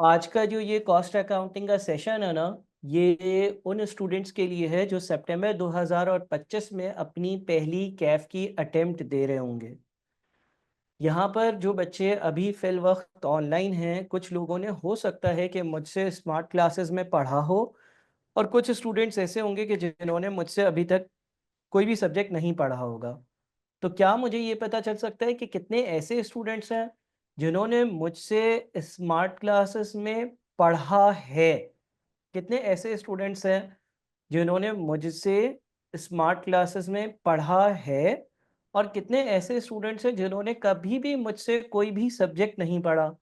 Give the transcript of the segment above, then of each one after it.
आज का जो ये कॉस्ट अकाउंटिंग का सेशन है ना, ये उन स्टूडेंट्स के लिए है जो सितंबर 2025 में अपनी पहली कैफ की अटेम्प्ट दे रहे होंगे। यहाँ पर जो बच्चे अभी फ़िल वक़्त ऑनलाइन हैं, कुछ लोगों ने हो सकता है कि मुझसे स्मार्ट क्लासेस में पढ़ा हो और कुछ स्टूडेंट्स ऐसे होंगे कि जिन्होंने मुझसे अभी तक कोई भी सब्जेक्ट नहीं पढ़ा होगा। तो क्या मुझे ये पता चल सकता है कि कितने ऐसे स्टूडेंट्स हैं जिन्होंने मुझसे स्मार्ट क्लासेस में पढ़ा है? कितने ऐसे स्टूडेंट्स हैं जिन्होंने मुझसे स्मार्ट क्लासेस में पढ़ा है और कितने ऐसे स्टूडेंट्स हैं जिन्होंने कभी भी मुझसे कोई भी सब्जेक्ट नहीं पढ़ा?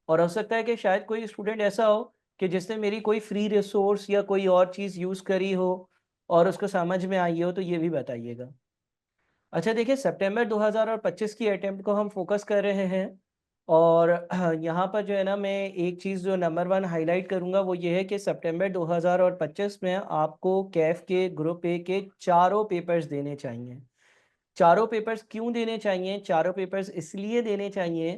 और हो सकता है कि शायद कोई स्टूडेंट ऐसा हो कि जिसने मेरी कोई फ्री रिसोर्स या कोई और चीज़ यूज़ करी हो और उसको समझ में आई हो, तो ये भी बताइएगा। अच्छा देखिए, सितंबर 2025 की अटेम्प्ट को हम फ़ोकस कर रहे हैं और यहाँ पर जो है ना, मैं एक चीज़ जो नंबर 1 हाइलाइट करूँगा वो ये है कि सितंबर 2025 में आपको कैफ के ग्रुप ए के चारों पेपर्स देने चाहिए। चारों पेपर्स क्यों देने चाहिए? चारों पेपर्स इसलिए देने चाहिए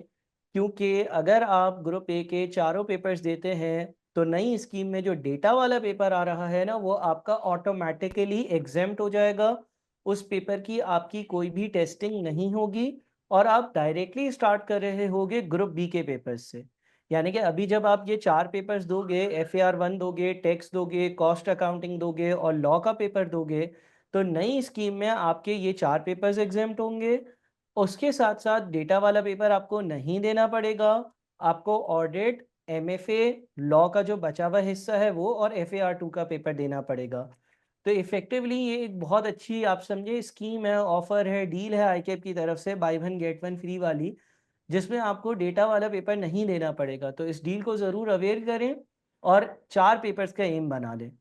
क्योंकि अगर आप ग्रुप ए के चारों पेपर्स देते हैं, तो नई स्कीम में जो डेटा वाला पेपर आ रहा है ना, वो आपका ऑटोमैटिकली एग्ज़ेम्प्ट हो जाएगा। उस पेपर की आपकी कोई भी टेस्टिंग नहीं होगी और आप डायरेक्टली स्टार्ट कर रहे होगे ग्रुप बी के पेपर्स से। यानी कि अभी जब आप ये 4 पेपर्स दोगे, एफएआर 1 दोगे, टैक्स दोगे, कॉस्ट अकाउंटिंग दोगे और लॉ का पेपर दोगे, तो नई स्कीम में आपके ये 4 पेपर्स एग्ज़ेम्प्ट होंगे। उसके साथ-साथ डेटा वाला पेपर आपको नहीं देना पड़ेगा। आपको ऑडिट, एमएफए, लॉ का जो बचा हुआ हिस्सा है वो और एफएआर 2 का पेपर देना पड़ेगा। तो इफ़ेक्टिवली ये एक बहुत अच्छी आप समझिए स्कीम है, ऑफ़र है, डील है आईकैप की तरफ से बाय 1 गेट 1 फ्री वाली, जिसमें आपको डेटा वाला पेपर नहीं देना पड़ेगा। तो इस डील को ज़रूर अवेल करें और 4 पेपर्स का एम बना लें।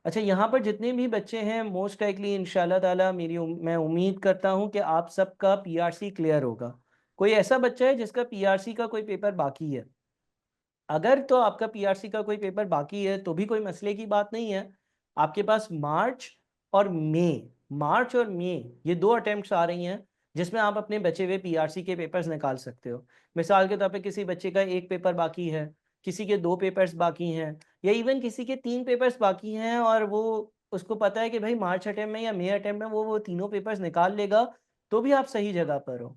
अच्छा, यहाँ पर जितने भी बच्चे हैं मोस्ट लाइकली इंशाल्लाह ताला मैं उम्मीद करता हूँ कि आप सबका पीआरसी क्लियर होगा। कोई ऐसा बच्चा है जिसका पीआरसी का कोई पेपर बाकी है? अगर तो आपका पीआरसी का कोई पेपर बाकी है तो भी कोई मसले की बात नहीं है। आपके पास मार्च और मई ये 2 अटेम्प्ट्स आ रही हैं जिसमें आप अपने बचे हुए पीआरसी के पेपर्स निकाल सकते हो। मिसाल के तौर पे किसी बच्चे का 1 पेपर बाकी है, किसी के 2 पेपर्स बाकी हैं या इवन किसी के 3 पेपर्स बाकी हैं और वो उसको पता है कि भाई मार्च अटेम्प्ट में या मई अटेम्प्ट में वो तीनों पेपर्स निकाल लेगा, तो भी आप सही जगह पर हो।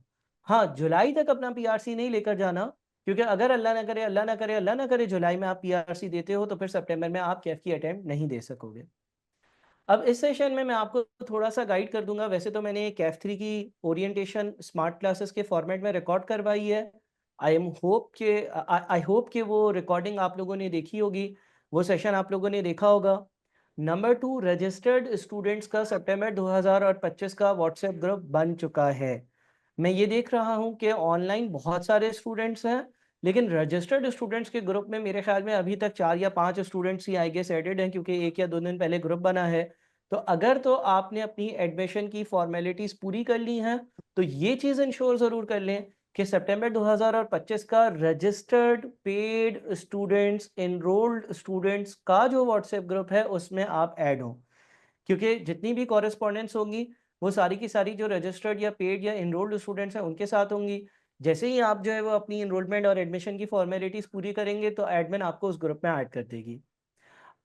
हाँ, जुलाई तक अपना पीआरसी नहीं लेकर जाना क्योंकि अगर अल्लाह ना करे जुलाई में आप पीआरसी देते हो तो फिर सितंबर में आप कैफ की अटेम्प्ट नहीं दे सकोगे। अब इस सेशन में मैं आपको थोड़ा-सा गाइड कर दूँगा। वैसे तो मैंने कैफ 3 की ओरिएंटेशन स्मार्ट क्लासेस के फॉर्मेट में रिकॉर्ड करवाई है। आई होप कि वो रिकॉर्डिंग आप लोगों ने देखी होगी, वो सेशन आप लोगों ने देखा होगा। नंबर 2, रजिस्टर्ड स्टूडेंट्स का सितंबर 2025 का व्हाट्सएप ग्रुप बन चुका है। मैं ये देख रहा हूँ कि ऑनलाइन बहुत सारे स्टूडेंट्स हैं, लेकिन रजिस्टर्ड स्टूडेंट्स के ग्रुप में मेरे ख़्याल में अभी तक 4 या 5 स्टूडेंट्स ही आई गेस एडेड हैं क्योंकि 1 या 2 दिन पहले ग्रुप बना है। तो अगर तो आपने अपनी एडमिशन की फ़ॉर्मेलिटीज़ पूरी कर ली हैं, तो ये चीज़ इंश्योर ज़रूर कर लें कि सितंबर 2025 का registered, paid students, enrolled students का जो व्हाट्सएप ग्रुप है, उसमें आप ऐड हों। क्योंकि जितनी भी कॉरेस्पॉन्डेंस होंगी, वो सारी की सारी जो रजिस्टर्ड या पेड या एनरोल्ड स्टूडेंट्स हैं, उनके साथ होंगी। जैसे ही आप जो है वो अपनी एनरोलमेंट और एडमिशन की फ़ॉर्मेलिटीज़ पूरी करेंगे, तो एडमिन आपको उस ग्रुप में ऐड कर देगी।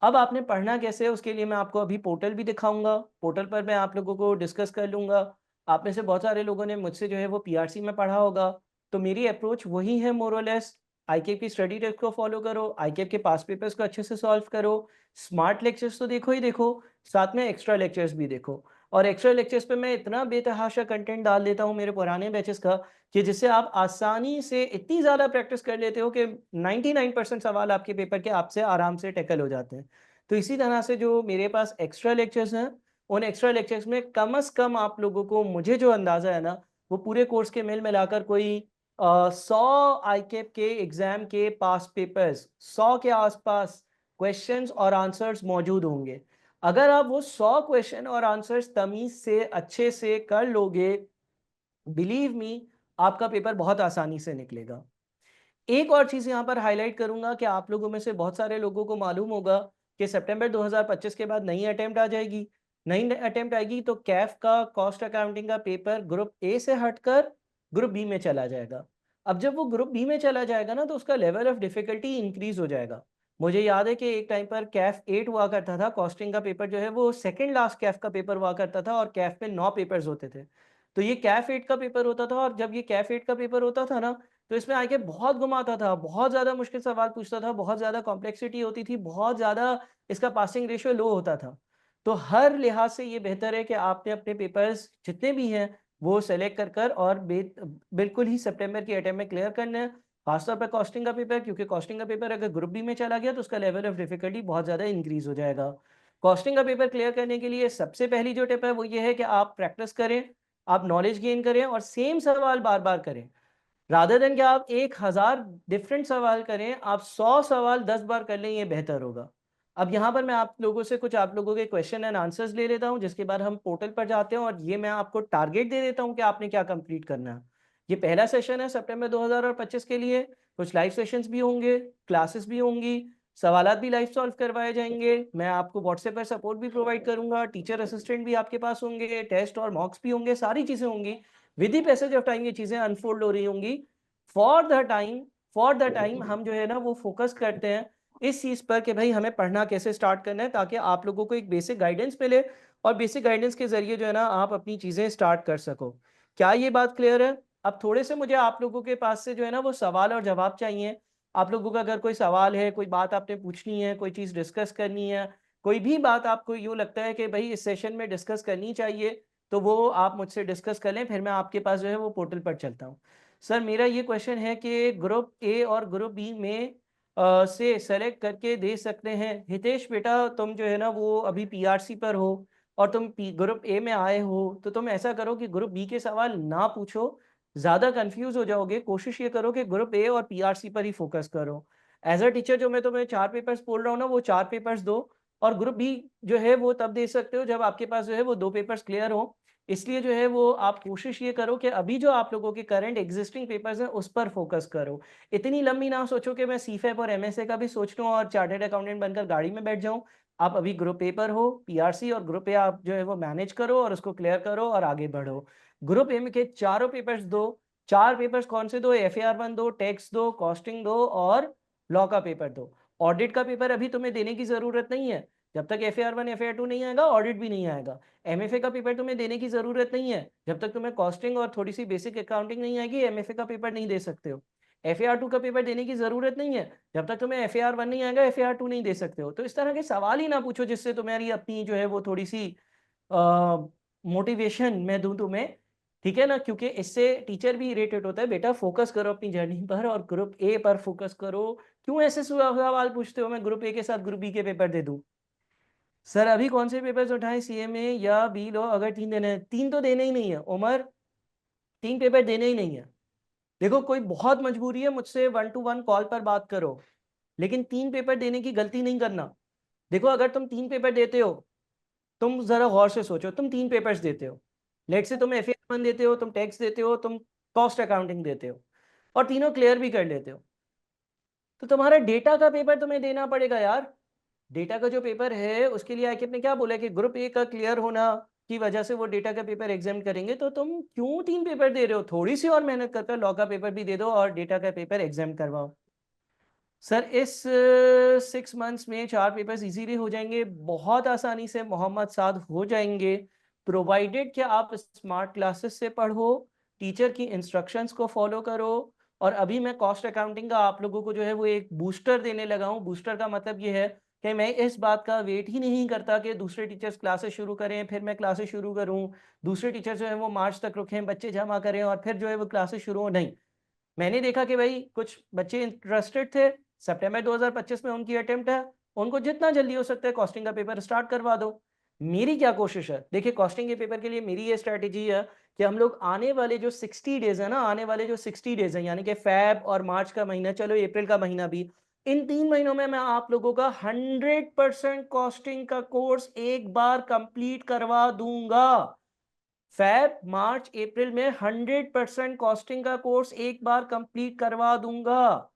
अब आपने पढ़ना कैसे है, उसके लिए मैं आपको अभी पोर्टल भी दिखाऊँगा। पोर्टल पर मैं आप लोगों को डिस्कस कर लूँगा। आप में से बहुत सारे लोगों ने मुझसे जो है वो पीआरसी में पढ़ा होगा, तो मेरी अप्रोच वही है मोर और लेस। आईकेप की स्टडी टिप्स को फ़ॉलो करो, आईकेप के पास्ट पेपर्स को अच्छे से सॉल्व करो, स्मार्ट लेक्चर्स तो देखो ही देखो, साथ में एक्स्ट्रा लेक्चर्स भी देखो। और एक्स्ट्रा लेक्चर्स पे मैं इतना बेतहाशा कंटेंट डाल देता हूँ मेरे पुराने बैचेस का कि जिससे आप आसानी से इतनी ज़्यादा प्रैक्टिस कर लेते हो कि 99% सवाल आपके पेपर के आपसे आराम से टैकल हो जाते हैं। तो इसी तरह से जो मेरे पास एक्स्ट्रा लेक्चर्स हैं, उन एक्स्ट्रा लेक्चर्स में कम से कम आप लोगों को मुझे जो अंदाज़ा है ना, वो पूरे कोर्स के मिल मिलाकर कोई 100 आईकेप के एग्ज़ाम के पास पेपर्स, 100 के आस-पास क्वेश्चन्स और आंसर्स मौजूद होंगे। अगर आप वो 100 क्वेश्चन और आंसर्स तमीज़ से, अच्छे से कर लोगे, बिलीव मी आपका पेपर बहुत आसानी से निकलेगा। एक और चीज़ यहाँ पर हाइलाइट करूँगा कि आप लोगों में से बहुत सारे लोगों को मालूम होगा कि सितंबर 2025 के बाद नई अटेम्प्ट आ जाएगी। नई अटेम्प्ट आएगी तो कैफ का कॉस्ट अकाउंटिंग का पेपर ग्रुप ए से हटकर ग्रुप बी में चला जाएगा। अब जब वो ग्रुप बी में चला जाएगा ना, तो उसका लेवल ऑफ डिफिकल्टी इंक्रीज हो जाएगा। मुझे याद है कि एक टाइम पर कैफ 8 हुआ करता था, कॉस्टिंग का पेपर जो है वो सेकंड लास्ट कैफ का पेपर हुआ करता था, और कैफ में 9 पेपर्स होते थे। तो ये कैफ 8 का पेपर होता था, और जब ये कैफ 8 का पेपर होता था ना, तो इसमें आके बहुत घुमाता था, बहुत ज़्यादा मुश्किल सवाल पूछता था, बहुत ज़्यादा कॉम्प्लेक्सिटी होती थी, बहुत ज़्यादा इसका पासिंग रेशियो लो होता था। तो हर लिहाज से ये बेहतर है कि आपने अपने पेपर्स जितने भी हैं वो सेलेक्ट कर और बिल्कुल ही सितंबर की अटेम्प्ट में क्लियर करना है। खासतौर पर कॉस्टिंग का पेपर, क्योंकि कॉस्टिंग का पेपर अगर ग्रुप बी में चला गया तो उसका लेवल ऑफ डिफिकल्टी बहुत ज़्यादा इंक्रीज हो जाएगा। कॉस्टिंग का पेपर क्लियर करने के लिए सबसे पहली जो टिप है वो ये है कि आप प्रैक्टिस करें, आप नॉलेज गेन करें और सेम सवाल बार बार करें। रादर देन कि आप 1000 डिफरेंट सवाल करें, आप 100 सवाल 10 बार कर लें, ये बेहतर होगा। अब यहाँ पर मैं आप लोगों से कुछ आप लोगों के क्वेश्चन एंड आंसर्स ले लेता हूँ, जिसके बाद हम पोर्टल पर जाते हैं, और ये मैं आपको टारगेट दे देता हूँ कि आपने क्या कंप्लीट करना है। ये पहला सेशन है सितंबर 2025 के लिए। कुछ लाइव सेशंस भी होंगे, क्लासेस भी होंगी, सवालात भी लाइव सॉल्व करवाए जाएंगे। मैं आपको व्हाट्सएप पर सपोर्ट भी प्रोवाइड करूंगा, टीचर असिस्टेंट भी आपके पास होंगे, टेस्ट और मॉक्स भी होंगे, सारी चीज़ें होंगी। With the passage of time ये चीज़ें अनफोल्ड हो रही होंगी। फॉर द टाइम हम जो है ना वो फोकस करते हैं इस चीज़ पर कि भाई हमें पढ़ना कैसे स्टार्ट करना है, ताकि आप लोगों को एक बेसिक गाइडेंस मिले, और बेसिक गाइडेंस के ज़रिए जो है ना आप अपनी चीज़ें स्टार्ट कर सको। क्या ये बात क्लियर है? अब थोड़े से मुझे आप लोगों के पास से जो है ना वो सवाल और जवाब चाहिए। आप लोगों का अगर कोई सवाल है, कोई बात आपने पूछनी है, कोई चीज़ डिस्कस करनी है, कोई भी बात आपको यूँ लगता है कि भाई इस सेशन में डिस्कस करनी चाहिए, तो वो आप मुझसे डिस्कस कर लें, फिर मैं आपके पास जो है वो पोर्टल पर चलता हूँ। सर मेरा ये क्वेश्चन है कि ग्रुप ए और ग्रुप बी में से सेलेक्ट करके दे सकते हैं। हितेश बेटा, तुम जो है ना वो अभी पीआरसी पर हो, और तुम ग्रुप ए में आए हो, तो तुम ऐसा करो कि ग्रुप बी के सवाल ना पूछो, ज़्यादा कंफ्यूज हो जाओगे। कोशिश ये करो कि ग्रुप ए और पीआरसी पर ही फोकस करो। एज अ टीचर जो मैं तुम्हें 4 पेपर्स बोल रहा हूँ ना, वो 4 पेपर्स दो, और ग्रुप बी जो है वो तब दे सकते हो जब आपके पास जो है वो 2 पेपर्स क्लियर हो। इसलिए जो है वो आप कोशिश ये करो कि अभी जो आप लोगों के करंट एग्जिस्टिंग पेपर्स हैं उस पर फोकस करो। इतनी लंबी ना सोचो कि मैं सीफेप और एमएसए का भी सोच लूँ और चार्टर्ड अकाउंटेंट बनकर गाड़ी में बैठ जाऊँ। आप अभी ग्रुप ए पर हो, पीआरसी और ग्रुप ए आप जो है वो मैनेज करो और उसको क्लियर करो और आगे बढ़ो। ग्रुप ए में के चारों पेपर्स दो। 4 पेपर्स कौन से दो? एफएआर 1 दो, टैक्स दो, कॉस्टिंग दो और लॉ का पेपर दो। ऑडिट का पेपर अभी तुम्हें देने की जरूरत नहीं है। जब तक एफएआर 1 एफएआर 2 नहीं आएगा, ऑडिट भी नहीं आएगा। एमएफए का पेपर तुम्हें देने की जरूरत नहीं है। जब तक तुम्हें कॉस्टिंग और थोड़ी सी बेसिक अकाउंटिंग नहीं आएगी, एमएफए का पेपर नहीं दे सकते हो। एफएआर 2 का पेपर देने की जरूरत नहीं है। जब तक तुम्हें एफएआर 1 नहीं आएगा, एफएआर 2 नहीं दे सकते हो। तो इस तरह के सवाल ही ना पूछो जिससे तुम्हारी अपनी जो है वो थोड़ी सी मोटिवेशन मैं दूं तुम्हें। ठीक है ना? क्योंकि इससे टीचर भी इरिटेट होता है। बेटा फोकस करो अपनी जर्नी पर और ग्रुप ए पर फोकस करो। क्यों ऐसे सवाल पूछते हो? मैं ग्रुप ए के साथ ग्रुप बी के पेपर दे दूं? सर अभी कौन से पेपर्स उठाएं, सीएमए या बी लो? अगर 3 देने हैं, 3 तो देने ही नहीं है उमर, 3 पेपर देने ही नहीं है। देखो कोई बहुत मजबूरी है, मुझसे 1 to 1 कॉल पर बात करो, लेकिन 3 पेपर देने की गलती नहीं करना। देखो अगर तुम 3 पेपर देते हो, तुम जरा गौर से सोचो, तुम 3 पेपर्स देते हो, लेट से तुम एफए1 देते हो, तुम टैक्स देते हो, तुम कॉस्ट अकाउंटिंग देते हो, और तीनों क्लियर भी कर लेते हो, तो तुम्हारा डेटा का पेपर तुम्हें देना पड़ेगा यार। डेटा का जो पेपर है उसके लिए आईकेप ने क्या बोला कि ग्रुप ए का क्लियर होना की वजह से वो डेटा का पेपर एग्जाम करेंगे। तो तुम क्यों 3 पेपर दे रहे हो? थोड़ी सी और मेहनत करके लॉ का पेपर भी दे दो और डेटा का पेपर एग्जाम करवाओ। सर इस 6 मंथ्स में 4 पेपर्स इजीली हो जाएंगे, बहुत आसानी से मोहम्मद साद हो जाएंगे, प्रोवाइडेड कि आप स्मार्ट क्लासेस से पढ़ो, टीचर की इंस्ट्रक्शंस को फॉलो करो। और अभी मैं कॉस्ट अकाउंटिंग का आप लोगों को जो है वो एक बूस्टर देने लगा हूँ। बूस्टर का मतलब ये है कि मैं इस बात का वेट ही नहीं करता कि दूसरे टीचर्स क्लासेस शुरू करें फिर मैं क्लासेस शुरू करूँ, दूसरे टीचर्स जो है वो मार्च तक रुकें, बच्चे जमा करें और फिर जो है वो क्लासेस शुरू हो। नहीं, मैंने देखा कि भाई कुछ बच्चे इंटरेस्टेड थे, सितंबर 2025 में उनकी अटेम्प्ट है, उनको जितना जल्दी हो सकता है कॉस्टिंग का पेपर स्टार्ट करवा दो। मेरी क्या कोशिश है? देखिए कॉस्टिंग के पेपर के लिए मेरी ये स्ट्रैटेजी है कि हम लोग आने वाले जो 60 डेज है ना, आने वाले जो 60 डेज है, यानी कि फैब और मार्च का महीना, चलो अप्रैल का महीना भी, इन 3 महीनों में मैं आप लोगों का 100% कॉस्टिंग का कोर्स एक बार कंप्लीट करवा दूंगा। फैब मार्च अप्रैल में 100% कॉस्टिंग का कोर्स एक बार कंप्लीट करवा दूंगा।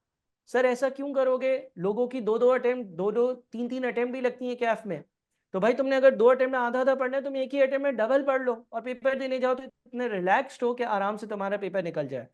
सर ऐसा क्यों करोगे? लोगों की 2-2 अटेम्प्ट, 2-2 3-3 अटेम्प्ट भी लगती है कैफ में। तो भाई तुमने अगर 2 अटेम्प्ट में आधा आधा पढ़ना है, तुम एक ही अटेम्प्ट में डबल पढ़ लो और पेपर देने जाओ, तो इतने रिलैक्स्ड हो कि आराम से तुम्हारा पेपर निकल जाए।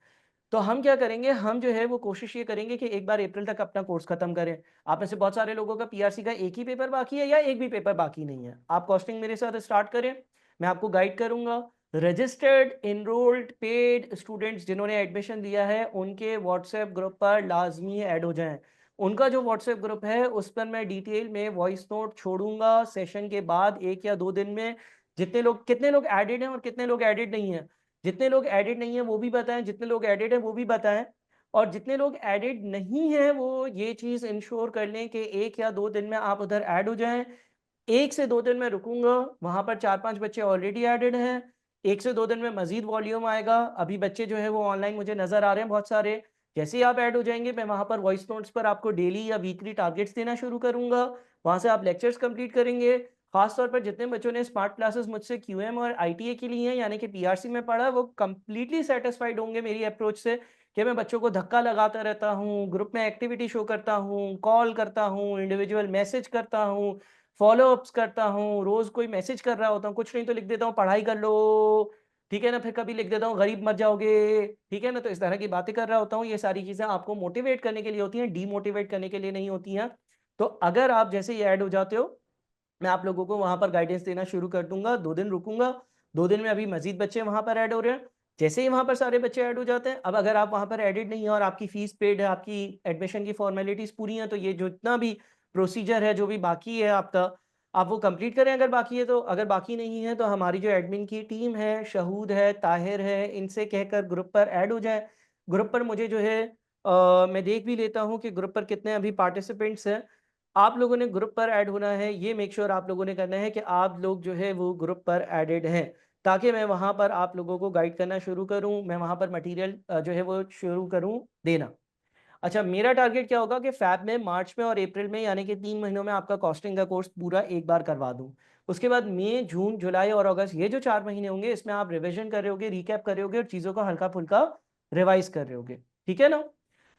तो हम क्या करेंगे, हम जो है वो कोशिश ये करेंगे कि एक बार अप्रैल तक अपना कोर्स खत्म करें। आप में से बहुत सारे लोगों का पीआरसी का एक ही पेपर बाकी है या एक भी पेपर बाकी नहीं है। आप कॉस्टिंग मेरे साथ स्टार्ट करें, मैं आपको गाइड करूंगा। रजिस्टर्ड, इनरोल्ड, पेड स्टूडेंट्स जिन्होंने एडमिशन लिया है उनके व्हाट्सएप ग्रुप पर लाजमी ऐड हो जाएं। उनका जो व्हाट्सएप ग्रुप है उस पर मैं डिटेल में वॉइस नोट छोड़ूंगा सेशन के बाद 1 या 2 दिन में। जितने लोग, कितने लोग एडेड हैं और कितने लोग एडेड नहीं हैं, जितने लोग एडिट नहीं है वो भी बताएं, जितने लोग एडिट है वो भी बताएं। और जितने लोग एडिट नहीं है वो ये चीज इंश्योर कर लें कि 1 या 2 दिन में आप उधर ऐड हो जाएं। 1 से 2 दिन में रुकूंगा, वहां पर 4-5 बच्चे ऑलरेडी एडेड हैं। 1 से 2 दिन में मजीद वॉल्यूम आएगा। अभी बच्चे जो है वो ऑनलाइन मुझे नजर आ रहे हैं बहुत सारे। जैसे ही आप ऐड हो जाएंगे मैं वहां पर वॉइस नोट्स पर आपको डेली या वीकली टारगेट्स देना शुरू करूंगा। वहां से आप लेक्चर्स कंप्लीट करेंगे। खासतौर पर जितने बच्चों ने स्मार्ट क्लासेस मुझसे क्यूएम और आईटीए के लिए हैं यानी कि पीआरसी में पढ़ा, वो कंप्लीटली सेटिस्फाइड होंगे मेरी अप्रोच से कि मैं बच्चों को धक्का लगाता रहता हूँ, ग्रुप में एक्टिविटी शो करता हूँ, कॉल करता हूँ, इंडिविजुअल मैसेज करता हूँ, फॉलो अप्स करता हूँ, रोज कोई मैसेज कर रहा होता हूँ, कुछ नहीं तो लिख देता हूँ पढ़ाई कर लो, ठीक है ना, फिर कभी लिख देता हूँ गरीब मर जाओगे, ठीक है ना। तो इस तरह की बातें कर रहा होता हूँ। ये सारी चीजें आपको मोटिवेट करने के लिए होती हैं, डीमोटिवेट करने के लिए नहीं होती हैं। तो अगर आप जैसे ही ऐड हो जाते हो मैं आप लोगों को वहां पर गाइडेंस देना शुरू कर दूंगा। 2 दिन रुकूंगा, 2 दिन में अभी मजीद बच्चे वहां पर ऐड हो रहे हैं। जैसे ही वहां पर सारे बच्चे ऐड हो जाते हैं, अब अगर आप वहां पर एडिड नहीं है और आपकी फीस पेड है, आपकी एडमिशन की फॉर्मेलिटीज पूरी हैं, तो ये जो इतना भी प्रोसीजर है जो भी बाकी है आपका, आप वो कंप्लीट करें अगर बाकी है तो। अगर बाकी नहीं है तो हमारी जो एडमिन की टीम है, शहूद है, ताहिर है, इनसे कहकर ग्रुप पर ऐड हो जाए। ग्रुप पर मुझे जो है मैं देख भी लेता हूँ कि ग्रुप पर कितने अभी पार्टिसिपेंट्स हैं। आप लोगों ने ग्रुप पर ऐड होना है, ये मेक श्योर आप लोगों ने करना है कि आप लोग जो है वो ग्रुप पर एडेड हैं, ताकि मैं वहां पर आप लोगों को गाइड करना शुरू करूं, मैं वहां पर मटेरियल जो है वो शुरू करूं देना। अच्छा, मेरा टारगेट क्या होगा कि फैब में, मार्च में और अप्रैल में यानी कि 3 महीनों में आपका कॉस्टिंग का कोर्स पूरा एक बार करवा दूं। उसके बाद मई, जून, जुलाई और अगस्त, ये जो 4 महीने होंगे इसमें आप रिविजन कर रहे होगे, रिकैप कर रहे होगे और चीज़ों को हल्का फुल्का रिवाइज कर रहे होगे, ठीक है ना।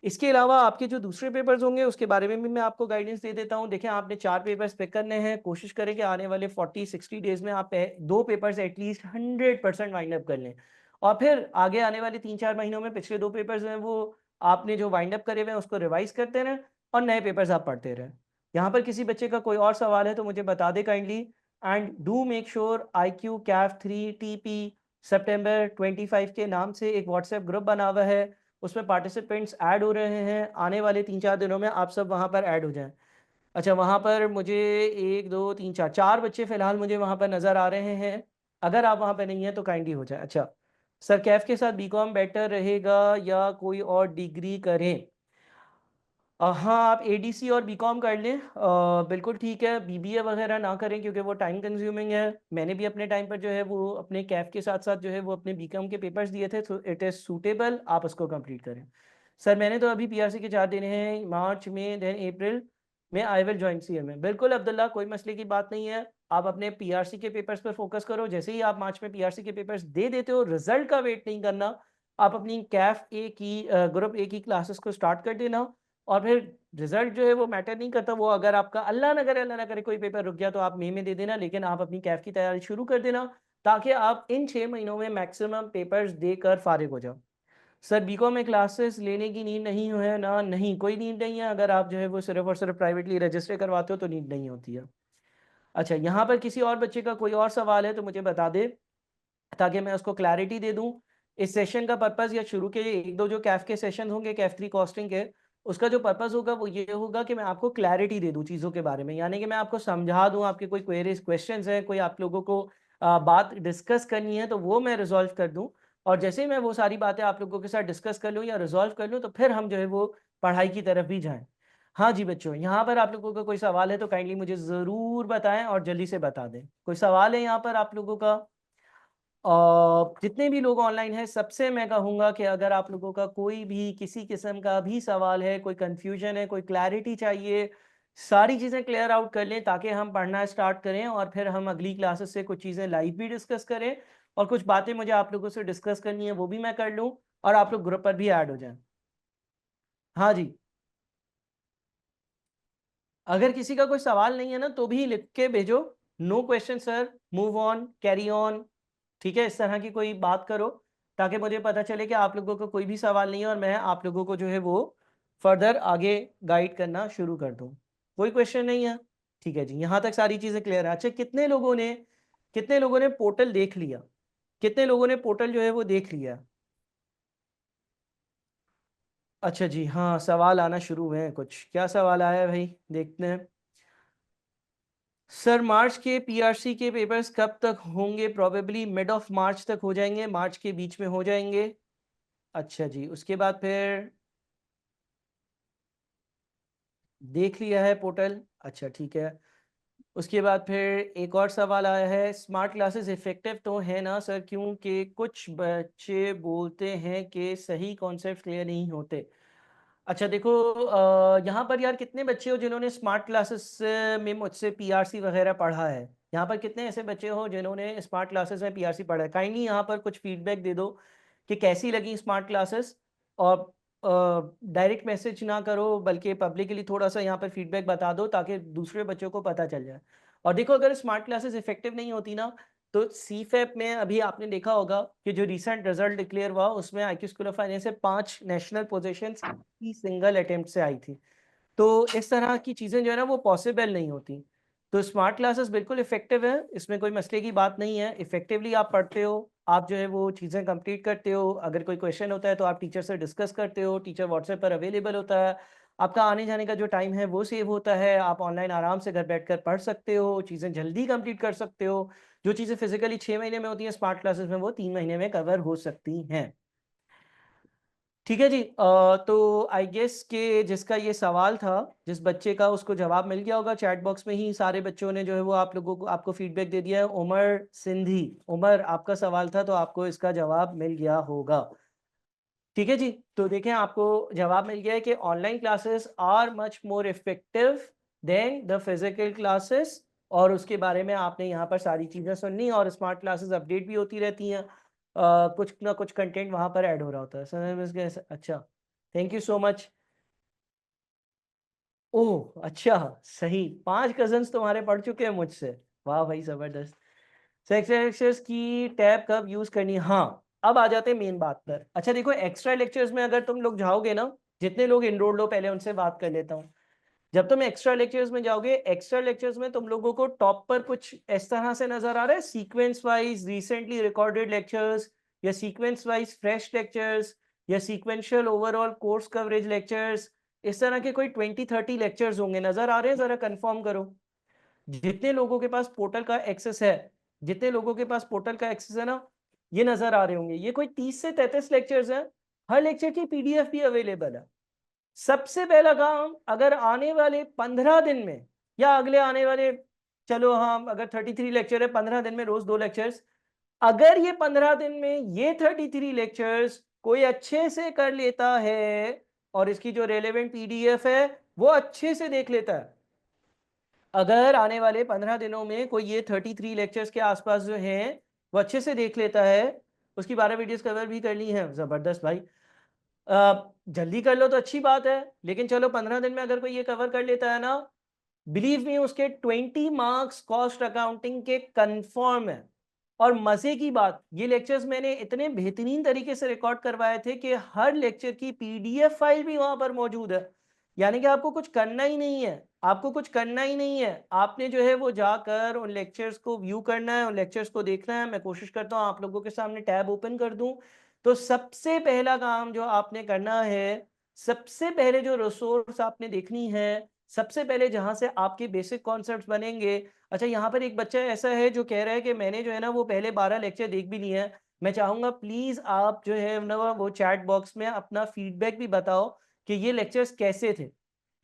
इसके अलावा आपके जो दूसरे पेपर्स होंगे उसके बारे में भी मैं आपको गाइडेंस दे देता हूं। देखें, आपने 4 पेपर्स पिक करने हैं, कोशिश करें कि आने वाले 40-60 डेज में आप 2 पेपर्स एटलीस्ट 100% वाइंड अप कर लें। और फिर आगे आने वाले 3-4 महीनों में पिछले 2 पेपर्स हैं वो आपने जो वाइंड अप करे हुए हैं उसको रिवाइज करते रहें और नए पेपर्स आप पढ़ते रहें। यहाँ पर किसी बच्चे का कोई और सवाल है तो मुझे बता दे kindly. And do make sure IQ CAF 3 TP सितंबर 25 के नाम से एक व्हाट्सएप ग्रुप बना हुआ है, उसमें पार्टिसिपेंट्स ऐड हो रहे हैं। आने वाले 3-4 दिनों में आप सब वहाँ पर ऐड हो जाएं। अच्छा, वहाँ पर मुझे 1 2 3 4 4 बच्चे फिलहाल मुझे वहाँ पर नज़र आ रहे हैं। अगर आप वहाँ पर नहीं हैं तो काइंडली हो जाए। अच्छा सर, कैफ के साथ बीकॉम बेटर रहेगा या कोई और डिग्री करें? हाँ, आप एडीसी और बीकॉम कर लें, बिल्कुल ठीक है। बीबीए वगैरह ना करें क्योंकि वो टाइम कंज्यूमिंग है। मैंने भी अपने टाइम पर जो है वो अपने कैफ के साथ साथ जो है वो अपने बीकॉम के पेपर्स दिए थे, तो इट इज़ सूटेबल, आप उसको कंप्लीट करें। सर, मैंने तो अभी पीआरसी के 4 दिन हैं, मार्च में, देन अप्रैल में आई विल ज्वाइन सीएमए। बिल्कुल अब्दुल्ला, कोई मसले की बात नहीं है। आप अपने पीआरसी के पेपर्स पर फोकस करो। जैसे ही आप मार्च में पीआरसी के पेपर्स दे देते हो, रिजल्ट का वेट नहीं करना। आप अपनी कैफ ए की ग्रुप ए की क्लासेस को स्टार्ट कर देना। और फिर रिजल्ट जो है वो मैटर नहीं करता। वो अगर आपका अल्लाह ना करे कोई पेपर रुक गया तो आप मई में दे देना, लेकिन आप अपनी कैफ की तैयारी शुरू कर देना ताकि आप इन 6 महीनों में मैक्सिमम पेपर्स देकर फारिग हो जाओ। सर, बीकॉम में क्लासेस लेने की नीड नहीं है ना? नहीं, कोई नीड नहीं है। अगर आप जो है वो सिर्फ और सिर्फ प्राइवेटली रजिस्टर करवाते हो तो नीड नहीं होती है। अच्छा, यहाँ पर किसी और बच्चे का कोई और सवाल है तो मुझे बता दे ताकि मैं उसको क्लैरिटी दे दूं। इस सेशन का पर्पस या शुरू के 1-2 जो कैफ के सेशन होंगे, कैफ 3 कॉस्टिंग के, उसका जो पर्पस होगा वो ये होगा कि मैं आपको क्लैरिटी दे दूं चीज़ों के बारे में, यानी कि मैं आपको समझा दूं। आपके कोई क्वेरीज, क्वेश्चंस हैं, कोई आप लोगों को बात डिस्कस करनी है तो वो मैं रिजॉल्व कर दूं। और जैसे ही मैं वो सारी बातें आप लोगों के साथ डिस्कस कर लूँ या रिजॉल्व कर लूँ तो फिर हम जो है वो पढ़ाई की तरफ भी जाएं। हाँ जी बच्चों, यहाँ पर आप लोगों का कोई सवाल है तो काइंडली मुझे ज़रूर बताएं और जल्दी से बता दें। कोई सवाल है यहाँ पर आप लोगों का? जितने भी लोग ऑनलाइन हैं सबसे मैं कहूँगा कि अगर आप लोगों का कोई भी किसी किस्म का भी सवाल है, कोई कंफ्यूजन है, कोई क्लैरिटी चाहिए, सारी चीज़ें क्लियर आउट कर लें ताकि हम पढ़ना स्टार्ट करें और फिर हम अगली क्लासेस से कुछ चीज़ें लाइव भी डिस्कस करें और कुछ बातें मुझे आप लोगों से डिस्कस करनी है वो भी मैं कर लूँ और आप लोग ग्रुप पर भी ऐड हो जाएं। हाँ जी, अगर किसी का कोई सवाल नहीं है ना तो भी लिख के भेजो। No question sir, move on, carry on, ठीक है, इस तरह की कोई बात करो। ताकि मुझे पता चले कि आप लोगों को कोई भी सवाल नहीं है और मैं आप लोगों को जो है वो फर्दर आगे गाइड करना शुरू कर दूं। कोई क्वेश्चन नहीं है? ठीक है जी, यहाँ तक सारी चीज़ें क्लियर है। अच्छा, कितने लोगों ने पोर्टल देख लिया? कितने लोगों ने पोर्टल जो है वो देख लिया? अच्छा जी, हाँ, सवाल आना शुरू हुए हैं कुछ। क्या सवाल आया है भाई, देखते हैं। सर, मार्च के पीआरसी के पेपर्स कब तक होंगे? प्रोबेबली मिड ऑफ मार्च तक हो जाएंगे, मार्च के बीच में हो जाएंगे। अच्छा जी, उसके बाद फिर देख लिया है पोर्टल। अच्छा ठीक है। उसके बाद फिर एक और सवाल आया है, स्मार्ट क्लासेस इफेक्टिव तो है ना सर, क्योंकि कुछ बच्चे बोलते हैं कि सही कॉन्सेप्ट क्लियर नहीं होते। अच्छा देखो, यहाँ पर यार कितने बच्चे हो जिन्होंने स्मार्ट क्लासेस में मुझसे पीआरसी वगैरह पढ़ा है? यहाँ पर कितने ऐसे बच्चे हो जिन्होंने स्मार्ट क्लासेस में पीआरसी पढ़ा है? काइंडली यहाँ पर कुछ फीडबैक दे दो कि कैसी लगी स्मार्ट क्लासेस। और डायरेक्ट मैसेज ना करो, बल्कि पब्लिकली थोड़ा सा यहाँ पर फीडबैक बता दो ताकि दूसरे बच्चों को पता चल जाए। और देखो, अगर स्मार्ट क्लासेस इफेक्टिव नहीं होती ना, तो सीफैप में अभी आपने देखा होगा कि जो रिसेंट रिजल्ट डिक्लेयर हुआ उसमें आईक्यू स्कूल ऑफ फाइनेंस से 5 नेशनल पोजीशंस की सिंगल अटेम्प्ट से आई थी। तो इस तरह की चीज़ें जो है ना वो पॉसिबल नहीं होती। तो स्मार्ट क्लासेस बिल्कुल इफेक्टिव है, इसमें कोई मसले की बात नहीं है। इफेक्टिवली आप पढ़ते हो, आप जो है वो चीज़ें कंप्लीट करते हो। अगर कोई क्वेश्चन होता है तो आप टीचर से डिस्कस करते हो, टीचर व्हाट्सएप पर अवेलेबल होता है। आपका आने जाने का जो टाइम है वो सेव होता है, आप ऑनलाइन आराम से घर बैठकर पढ़ सकते हो, चीज़ें जल्दी कंप्लीट कर सकते हो। जो चीज़ें फिजिकली 6 महीने में होती हैं स्मार्ट क्लासेस में वो 3 महीने में कवर हो सकती हैं। ठीक है जी, तो आई गेस कि जिसका ये सवाल था, जिस बच्चे का, उसको जवाब मिल गया होगा। चैट बॉक्स में ही सारे बच्चों ने जो है वो आप लोगों को, आपको फीडबैक दे दिया है। उमर सिंधी, उमर, आपका सवाल था तो आपको इसका जवाब मिल गया होगा। ठीक है जी, तो देखें आपको जवाब मिल गया है कि online classes are much more effective than the physical classes. और उसके बारे में आपने यहाँ पर सारी चीज़ें सुननी, और स्मार्ट क्लासेस अपडेट भी होती रहती हैं। कुछ ना कुछ कंटेंट वहाँ पर ऐड हो रहा होता है। अच्छा, थैंक यू सो मच। ओह अच्छा, सही, 5 कजन्स तुम्हारे पढ़ चुके हैं मुझसे। वाह भाई, जबरदस्त। एक्स्ट्रा लेक्चर्स की टैब कब यूज करनी है? हाँ, अब आ जाते हैं मेन बात पर। अच्छा देखो, एक्स्ट्रा लेक्चर्स में अगर तुम लोग जाओगे ना, जितने लोग इनरोल्ड हो पहले उनसे बात कर लेता हूँ। जब तुम एक्स्ट्रा लेक्चर्स में जाओगे, एक्स्ट्रा लेक्चर्स में तुम लोगों को टॉप पर कुछ इस तरह से नजर आ रहा है, sequence wise recently recorded lectures, या सीक्वेंस वाइज फ्रेश लेक्चर्स, या sequential overall course coverage lectures. इस तरह के कोई 20-30 लेक्चर्स होंगे, नजर आ रहे हैं? जरा कंफर्म करो। जितने लोगों के पास पोर्टल का एक्सेस है, जितने लोगों के पास पोर्टल का एक्सेस है ना, ये नजर आ रहे होंगे। ये कोई 30 से 33 लेक्चर्स हैं। हर लेक्चर की पीडीएफ भी अवेलेबल है। सबसे पहला काम, अगर आने वाले 15 दिन में, या अगले आने वाले, चलो हाँ, अगर 33 लेक्चर है, 15 दिन में रोज 2 लेक्चर्स, अगर ये 15 दिन में ये 33 लेक्चर्स कोई अच्छे से कर लेता है, और इसकी जो रेलेवेंट पीडीएफ है वो अच्छे से देख लेता है, अगर आने वाले 15 दिनों में कोई ये 33 लेक्चर्स के आसपास जो हैं वो अच्छे से देख लेता है, उसकी 12 वीडियोस कवर भी कर ली हैं, जबरदस्त भाई। जल्दी कर लो तो अच्छी बात है, लेकिन चलो 15 दिन में अगर कोई ये कवर कर लेता है ना, बिलीव मी, उसके 20 मार्क्स कॉस्ट अकाउंटिंग के कंफर्म है। और मजे की बात, ये लेक्चर्स मैंने इतने बेहतरीन तरीके से रिकॉर्ड करवाए थे कि हर लेक्चर की पीडीएफ फाइल भी वहां पर मौजूद है। यानी कि आपको कुछ करना ही नहीं है, आपको कुछ करना ही नहीं है। आपने जो है वो जाकर उन लेक्चर्स को व्यू करना है, उन लेक्चर्स को देखना है। मैं कोशिश करता हूँ आप लोगों के सामने टैब ओपन कर दूं। तो सबसे पहला काम जो आपने करना है, सबसे पहले जो रिसोर्स आपने देखनी है, सबसे पहले जहां से आपके बेसिक कॉन्सेप्ट्स बनेंगे। अच्छा, यहाँ पर एक बच्चा ऐसा है जो कह रहा है कि मैंने जो है ना वो पहले 12 लेक्चर देख भी लिए हैं। मैं चाहूंगा प्लीज आप जो है ना वो चैट बॉक्स में अपना फीडबैक भी बताओ कि ये लेक्चर्स कैसे थे।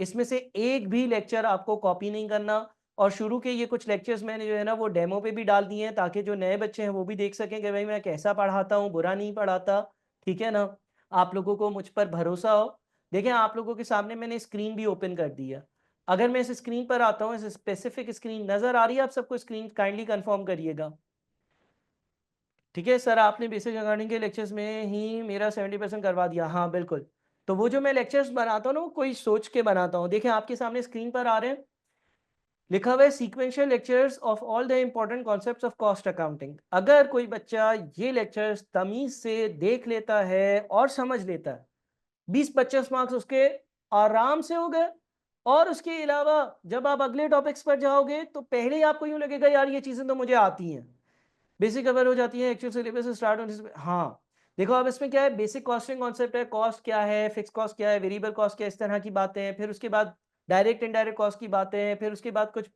इसमें से एक भी लेक्चर आपको कॉपी नहीं करना। और शुरू के ये कुछ लेक्चर्स मैंने जो है ना वो डेमो पे भी डाल दिए हैं, ताकि जो नए बच्चे हैं वो भी देख सकें कि भाई मैं कैसा पढ़ाता हूँ, बुरा नहीं पढ़ाता। ठीक है ना? आप लोगों को मुझ पर भरोसा हो। देखें, आप लोगों के सामने मैंने स्क्रीन भी ओपन कर दी है। अगर मैं इस स्क्रीन पर आता हूँ, इस स्पेसिफिक स्क्रीन नजर आ रही है आप सबको? स्क्रीन काइंडली कंफर्म करिएगा। ठीक है सर, आपने बेसिक अकाउंटिंग के लेक्चर्स में ही मेरा 70% करवा दिया। हाँ बिल्कुल। तो वो जो मैं लेक्चर्स बनाता हूँ ना, वो कोई सोच के बनाता हूँ। देखें आपके सामने स्क्रीन पर आ रहे हैं। लिखा हुआ है sequential lectures of all the important concepts of cost accounting. अगर कोई बच्चा ये लेक्चर्स तमीज से देख लेता है और समझ लेता है, 20-25 मार्क्स उसके आराम से हो गए। और उसके अलावा जब आप अगले टॉपिक्स पर जाओगे तो पहले ही आपको यूं लगेगा यार ये चीजें तो मुझे आती हैं, बेसिक कवर हो जाती है, एक्चुअल सिलेबस से स्टार्ट होने से। हाँ देखो अब इसमें क्या है, बेसिक कॉस्टिंग कॉन्सेप्ट है, कॉस्ट क्या है, फिक्स कॉस्ट क्या है, वेरिएबल कॉस्ट क्या है, इस तरह की बातें हैं। फिर उसके बाद डायरेक्ट इनडायरेक्ट कॉस्ट की बातें हैं। फिर उसके बाद कुछ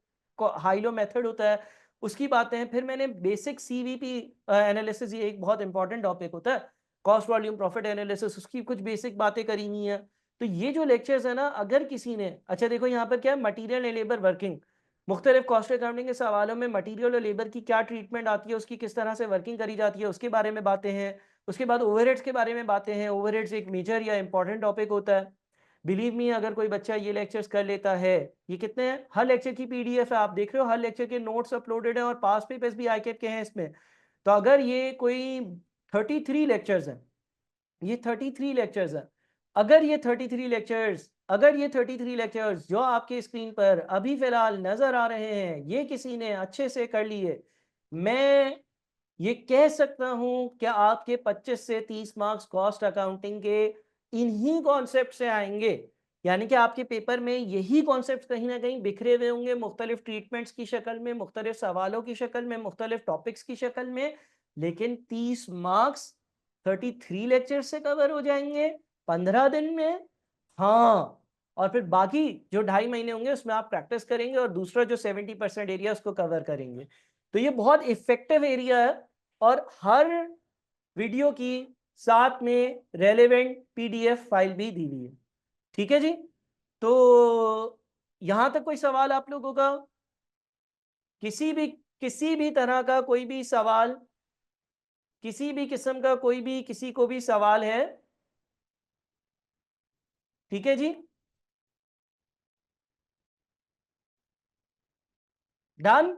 हाई लो मेथड होता है, उसकी बातें हैं। फिर मैंने बेसिक सीवीपी एनालिसिस, ये एक बहुत इंपॉर्टेंट टॉपिक होता है, कॉस्ट वॉल्यूम प्रॉफिट एनालिसिस, उसकी कुछ बेसिक बातें करी हुई हैं। तो ये जो लेक्चर्स है ना, अगर किसी ने, अच्छा देखो यहाँ पर क्या है, मटीरियल एंड लेबर वर्किंग, मुख्तलिफ कॉस्ट अकाउंटिंग के सवालों में मटीरियल और लेबर की क्या ट्रीटमेंट आती है, उसकी किस तरह से वर्किंग करी जाती है, उसके बारे में बातें हैं। उसके बाद ओवरहेड्स के बारे में बातें हैं। ओवरहेड्स एक मेजर या इंपॉर्टेंट टॉपिक होता है। बिलीव मी, अगर कोई बच्चा ये लेक्चर्स कर लेता है, ये कितने हैं, हर लेक्चर की पीडीएफ है, आप देख रहे हो, हर लेक्चर के नोट्स अपलोडेड हैं और पास पेपर्स भी आईकेप के हैं इसमें। तो अगर ये कोई 33 लेक्चर्स हैं, ये 33 लेक्चर्स हैं, अगर ये 33 लेक्चर्स जो आपके स्क्रीन पर अभी फिलहाल नजर आ रहे हैं, ये किसी ने अच्छे से कर लिए, मैं ये कह सकता हूं कि आपके 25 से 30 मार्क्स कॉस्ट अकाउंटिंग के इन्हीं कॉन्सेप्ट से आएंगे। यानी कि आपके पेपर में यही कॉन्सेप्ट कहीं ना कहीं बिखरे हुए होंगे, मुख्तलिफ ट्रीटमेंट्स की शक्ल में, मुख्तलिफ सवालों की शक्ल में, मुख्तलिफ टॉपिक्स की शक्ल में। लेकिन 30 मार्क्स 33 लेक्चर से कवर हो जाएंगे 15 दिन में। हाँ, और फिर बाकी जो 2.5 महीने होंगे उसमें आप प्रैक्टिस करेंगे और दूसरा जो 70% एरिया उसको कवर करेंगे। तो ये बहुत इफेक्टिव एरिया है। और हर वीडियो की साथ में रेलेवेंट पीडीएफ फाइल भी दी हुई है। ठीक है जी। तो यहां तक कोई सवाल आप लोगों का, किसी भी तरह का कोई भी सवाल, किसी भी किस्म का कोई भी किसी को भी सवाल है? ठीक है जी, डन।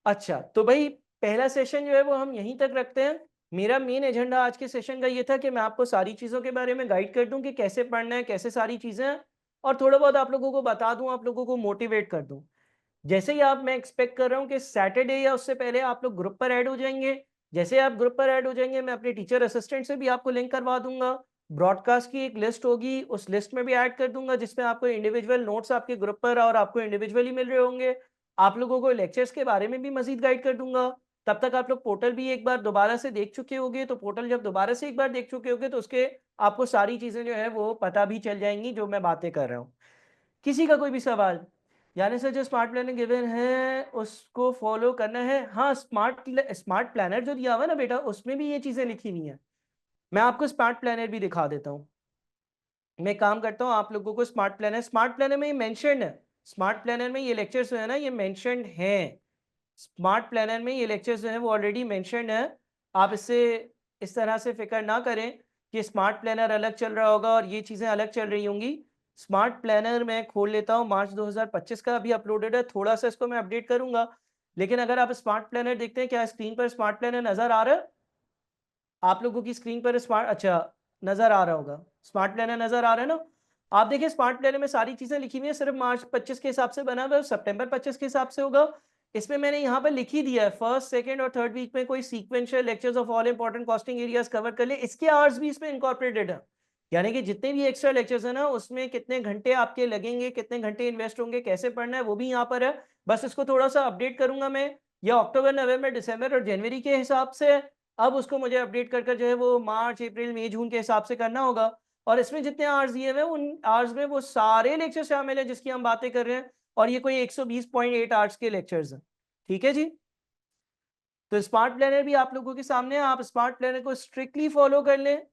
अच्छा तो भाई पहला सेशन जो है वो हम यहीं तक रखते हैं। मेरा मेन एजेंडा आज के सेशन का ये था कि मैं आपको सारी चीज़ों के बारे में गाइड कर दूं कि कैसे पढ़ना है, कैसे सारी चीज़ें हैं, और थोड़ा बहुत आप लोगों को बता दूं, आप लोगों को मोटिवेट कर दूं। जैसे ही आप, मैं एक्सपेक्ट कर रहा हूं कि सैटरडे या उससे पहले आप लोग ग्रुप पर ऐड हो जाएंगे। जैसे आप ग्रुप पर ऐड हो जाएंगे, मैं अपने टीचर असिस्टेंट से भी आपको लिंक करवा दूंगा। ब्रॉडकास्ट की एक लिस्ट होगी, उस लिस्ट में भी ऐड कर दूंगा, जिसमें आपको इंडिविजुअल नोट्स आपके ग्रुप पर और आपको इंडिविजुअली मिल रहे होंगे। आप लोगों को लेक्चर्स के बारे में भी मजीद गाइड कर दूंगा। तब तक आप लोग पोर्टल भी एक बार दोबारा से देख चुके होंगे, तो पोर्टल जब दोबारा से एक बार देख चुके होंगे तो उसके आपको सारी चीज़ें जो है वो पता भी चल जाएंगी जो मैं बातें कर रहा हूँ। किसी का कोई भी सवाल? यानी सर जो स्मार्ट प्लानर गिवन है उसको फॉलो करना है। हाँ, स्मार्ट प्लानर जो दिया हुआ है ना बेटा, उसमें भी ये चीज़ें लिखी हुई हैं। मैं आपको स्मार्ट प्लानर भी दिखा देता हूँ। मैं काम करता हूँ, आप लोगों को स्मार्ट प्लानर में ये मेंशन है। स्मार्ट प्लानर में ये लेक्चर्स जो है ना, ये मेंशनड हैं। स्मार्ट प्लानर में ये लेक्चर्स जो है वो ऑलरेडी मेंशनड है। आप इससे इस तरह से फिक्र ना करें कि स्मार्ट प्लानर अलग चल रहा होगा और ये चीज़ें अलग चल रही होंगी। स्मार्ट प्लानर मैं खोल लेता हूँ, मार्च 2025 का अभी अपलोडेड है, थोड़ा सा इसको मैं अपडेट करूंगा। लेकिन अगर आप स्मार्ट प्लानर देखते हैं, क्या स्क्रीन पर स्मार्ट प्लानर नजर आ रहा है आप लोगों की स्क्रीन पर? स्मार्ट, अच्छा नजर आ रहा होगा, स्मार्ट प्लानर नजर आ रहा है ना। आप देखिए स्मार्ट प्लानर में सारी चीजें लिखी हुई है, सिर्फ मार्च 25 के हिसाब से बना हुआ है, सितंबर 25 के हिसाब से होगा। इसमें मैंने यहाँ पर लिख ही दिया है, फर्स्ट सेकंड और थर्ड वीक में कोई sequential lectures of all important costing areas cover कर ले, इसके आवर्स भी इसमें इंकॉर्पोरेटेड है। यानी कि जितने भी एक्स्ट्रा लेक्चर्स है ना, उसमें कितने घंटे आपके लगेंगे, कितने घंटे इन्वेस्ट होंगे, कैसे पढ़ना है, वो भी यहाँ पर है। बस इसको थोड़ा सा अपडेट करूंगा मैं, या अक्टूबर नवंबर दिसंबर और जनवरी के हिसाब से। अब उसको मुझे अपडेट कर कर जो है वो मार्च अप्रैल मई जून के हिसाब से करना होगा। और इसमें जितने आवर्स दिए हुए हैं उन आवर्स में वो सारे लेक्चर शामिल है जिसकी हम बातें कर रहे हैं। और ये कोई 120.8 आवर्स के लेक्चर्स हैं। ठीक है जी। तो स्मार्ट प्लानर भी आप लोगों के सामने है, आप स्मार्ट प्लानर को स्ट्रिक्टली फॉलो कर लें।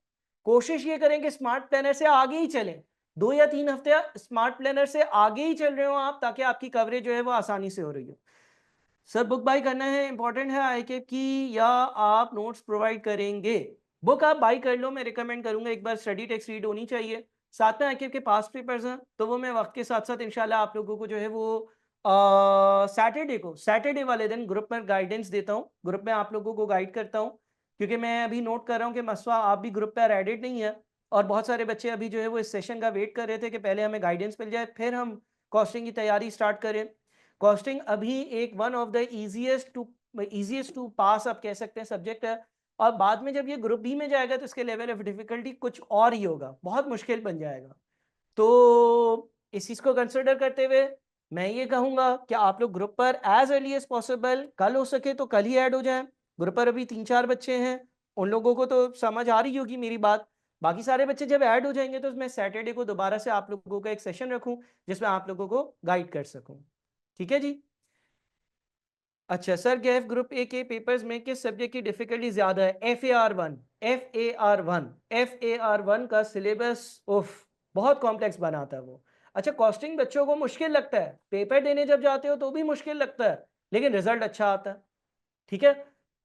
कोशिश ये करें कि स्मार्ट प्लानर से आगे ही चलें, 2 या 3 हफ्ते स्मार्ट प्लानर से आगे ही चल रहे हो आप, ताकि आपकी कवरेज जो है वो आसानी से हो रही हो। सर बुक बाई करना है, इंपॉर्टेंट है आईकेप की, या आप नोट्स प्रोवाइड करेंगे? बुक आप बाई कर लो, मैं रिकमेंड करूंगा, एक बार स्टडी टेक्स्ट रीड होनी चाहिए। साथ में आईकेप के पास पेपर्स हैं, तो वो मैं वक्त के साथ साथ इंशाल्लाह आप लोगों को जो है वो सैटरडे वाले दिन ग्रुप में गाइडेंस देता हूँ, ग्रुप में आप लोगों को गाइड करता हूँ। क्योंकि मैं अभी नोट कर रहा हूँ कि मसवा आप भी ग्रुप पर एडेड नहीं है, और बहुत सारे बच्चे अभी जो है वो इस सेशन का वेट कर रहे थे कि पहले हमें गाइडेंस मिल जाए फिर हम कॉस्टिंग की तैयारी स्टार्ट करें। कॉस्टिंग अभी एक one of the easiest to pass आप कह सकते हैं सब्जेक्ट है, और बाद में जब ये ग्रुप बी में जाएगा तो इसके लेवल ऑफ डिफिकल्टी कुछ और ही होगा, बहुत मुश्किल बन जाएगा। तो इस चीज को कंसिडर करते हुए मैं ये कहूंगा कि आप लोग ग्रुप पर एज अर्ली एज पॉसिबल, कल हो सके तो कल ही ऐड हो जाए। ग्रुप पर अभी 3-4 बच्चे हैं, उन लोगों को तो समझ आ रही होगी मेरी बात। बाकी सारे बच्चे जब ऐड हो जाएंगे तो मैं सैटरडे को दोबारा से आप लोगों का एक सेशन रखूं जिसमें आप लोगों को गाइड कर सकूं। ठीक है जी। अच्छा सर, गैफ ग्रुप ए के पेपर्स में किस सब्जेक्ट की डिफिकल्टी ज्यादा है? FAR1। FAR1 का सिलेबस उफ बहुत कॉम्प्लेक्स बनाता है वो। अच्छा, कॉस्टिंग बच्चों को मुश्किल लगता है, पेपर देने जब जाते हो तो भी मुश्किल लगता है, लेकिन रिजल्ट अच्छा आता है। ठीक है,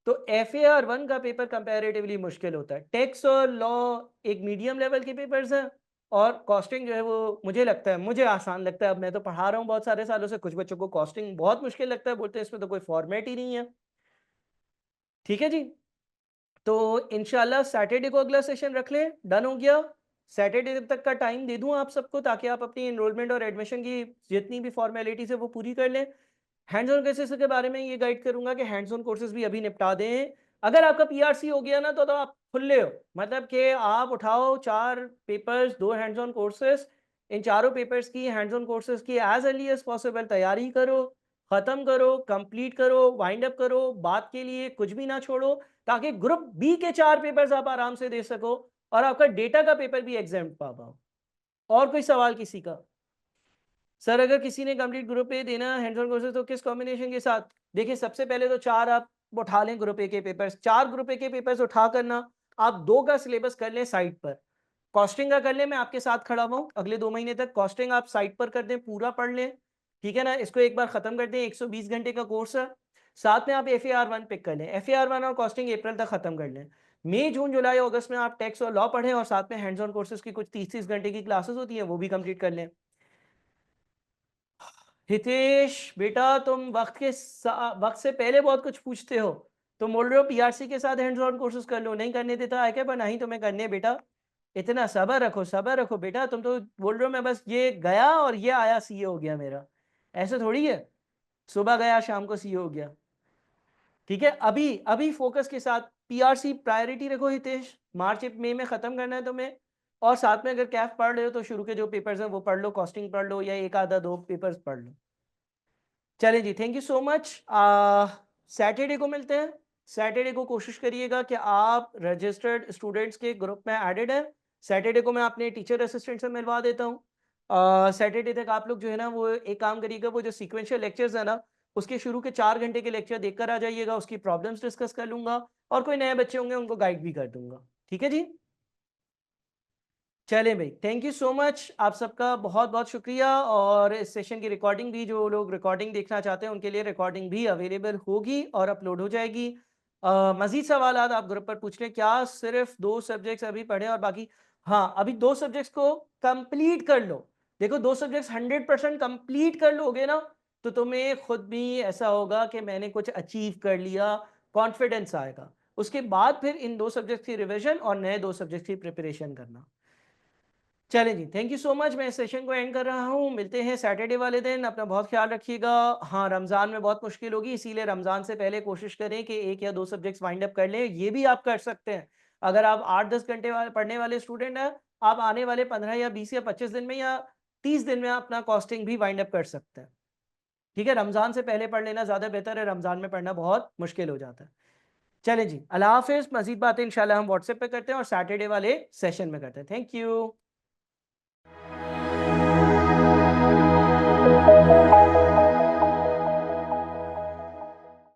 तो FAR1 का पेपर कंपैरेटिवली मुश्किल होता है। टैक्स और लॉ एक मीडियम लेवल के पेपर्स हैं, और कॉस्टिंग जो है वो मुझे लगता है, मुझे आसान लगता है। अब मैं तो पढ़ा रहा हूँ बहुत सारे सालों से, कुछ बच्चों को कॉस्टिंग बहुत मुश्किल लगता है, बोलते हैं इसमें तो कोई फॉर्मेट ही नहीं है। ठीक है जी, तो इंशाल्लाह सैटरडे को अगला सेशन रख लें, डन हो गया। सैटरडे तक का टाइम दे दूं आप सबको, ताकि आप अपनी एनरोलमेंट और एडमिशन की जितनी भी फॉर्मेलिटीज है वो पूरी कर लें। हैंड्स ऑन कोर्सेज के बारे में ये गाइड करूंगा कि हैंड्स ऑन कोर्सेज भी अभी निपटा दें। अगर आपका पीआरसी हो गया ना तो आप खुले हो, मतलब कि आप उठाओ 4 पेपर्स, 2 हैंड्स ऑन कोर्सेज, इन चारों पेपर्स की हैंड्स ऑन कोर्सेज की एज अर्ली एज पॉसिबल तैयारी करो, खत्म करो, कंप्लीट करो, वाइंड अप करो, बात के लिए कुछ भी ना छोड़ो, ताकि ग्रुप बी के 4 पेपर्स आप आराम से दे सको और आपका डेटा का पेपर भी एग्जाम पा पाओ। और कोई सवाल किसी का? सर, अगर किसी ने कंप्लीट ग्रुप ए देना हैंड्स ऑन कोर्सेज तो किस कॉम्बिनेशन के साथ? देखिए, सबसे पहले तो 4 आप उठा लें ग्रुप ए के पेपर्स, 4 ग्रुप ए के पेपर्स उठा करना, आप 2 का सिलेबस कर लें साइड पर। कॉस्टिंग का कर लें, मैं आपके साथ खड़ा हूँ अगले 2 महीने तक, कॉस्टिंग आप साइड पर कर दें, पूरा पढ़ लें। ठीक है ना, इसको एक बार खत्म कर दें, 120 घंटे का कोर्स है। साथ में आप FAR1 पिक कर लें, FAR1 और कॉस्टिंग अप्रैल तक खत्म कर लें। मई, जून, जुलाई, अगस्त में आप टैक्स और लॉ पढ़ें, और साथ में हैंड्स ऑन कोर्सेज की कुछ 30-30 घंटे की क्लासेस होती हैं, वो भी कंप्लीट कर लें। हितेश बेटा, तुम वक्त से पहले बहुत कुछ पूछते हो। तुम बोल रहे हो पीआरसी के साथ हैंड्स ऑन कोर्सेज कर लो, नहीं करने देता है क्या? पर नहीं तुम्हें करने बेटा, इतना सब्र रखो बेटा। तुम तो बोल रहे हो मैं बस ये गया और ये आया सीए हो गया मेरा, ऐसे थोड़ी है, सुबह गया शाम को सीए हो गया। ठीक है, अभी अभी फोकस के साथ पीआरसी प्रायोरिटी रखो हितेश, मार्च मई में खत्म करना है तुम्हें। और साथ में अगर कैफ पढ़ रहे हो तो शुरू के जो पेपर्स हैं वो पढ़ लो, कॉस्टिंग पढ़ लो, या एक आधा 2 पेपर्स पढ़ लो। चलें जी, thank you so much. Saturday को मिलते हैं। सैटरडे को कोशिश करिएगा कि आप रजिस्टर्ड स्टूडेंट्स के ग्रुप में एडेड हैं। सैटरडे को मैं अपने टीचर असिस्टेंट से मिलवा देता हूँ। सैटरडे तक आप लोग जो है ना वो एक काम करिएगा, वो जो सीक्वेंशियल लेक्चर्स है ना उसके शुरू के 4 घंटे के लेक्चर देखकर आ जाइएगा, उसकी प्रॉब्लम्स डिस्कस कर लूंगा, और कोई नए बच्चे होंगे उनको गाइड भी कर दूंगा। ठीक है जी, चले भाई, थैंक यू सो मच, आप सबका बहुत बहुत शुक्रिया। और इस सेशन की रिकॉर्डिंग भी, जो लोग रिकॉर्डिंग देखना चाहते हैं उनके लिए रिकॉर्डिंग भी अवेलेबल होगी और अपलोड हो जाएगी। मजीद सवाल आप ग्रुप पर पूछ लें। क्या सिर्फ 2 सब्जेक्ट्स अभी पढ़े और बाकी? हाँ, अभी 2 सब्जेक्ट्स को कंप्लीट कर लो। देखो, 2 सब्जेक्ट्स 100% कंप्लीट कर लोगे ना तो तुम्हें खुद भी ऐसा होगा कि मैंने कुछ अचीव कर लिया, कॉन्फिडेंस आएगा। उसके बाद फिर इन 2 सब्जेक्ट्स की रिविजन और नए 2 सब्जेक्ट्स की प्रिपरेशन करना। चलें जी, थैंक यू सो मच, मैं इस सेशन को एंड कर रहा हूँ। मिलते हैं सैटरडे वाले दिन, अपना बहुत ख्याल रखिएगा। हाँ, रमज़ान में बहुत मुश्किल होगी, इसीलिए रमज़ान से पहले कोशिश करें कि 1 या 2 सब्जेक्ट्स वाइंड अप कर लें। ये भी आप कर सकते हैं, अगर आप 8-10 घंटे पढ़ने वाले स्टूडेंट हैं, आप आने वाले 15 या 20 या 25 दिन में या 30 दिन में अपना कॉस्टिंग भी वाइंड अप कर सकते हैं। ठीक है, रमज़ान से पहले पढ़ लेना ज़्यादा बेहतर है, रमज़ान में पढ़ना बहुत मुश्किल हो जाता है। चलें जी, अल्लाह हाफिज़। मज़ीद बातें इंशाल्लाह हम व्हाट्सएप पे करते हैं और सैटरडे वाले सेशन में करते हैं। Thank you.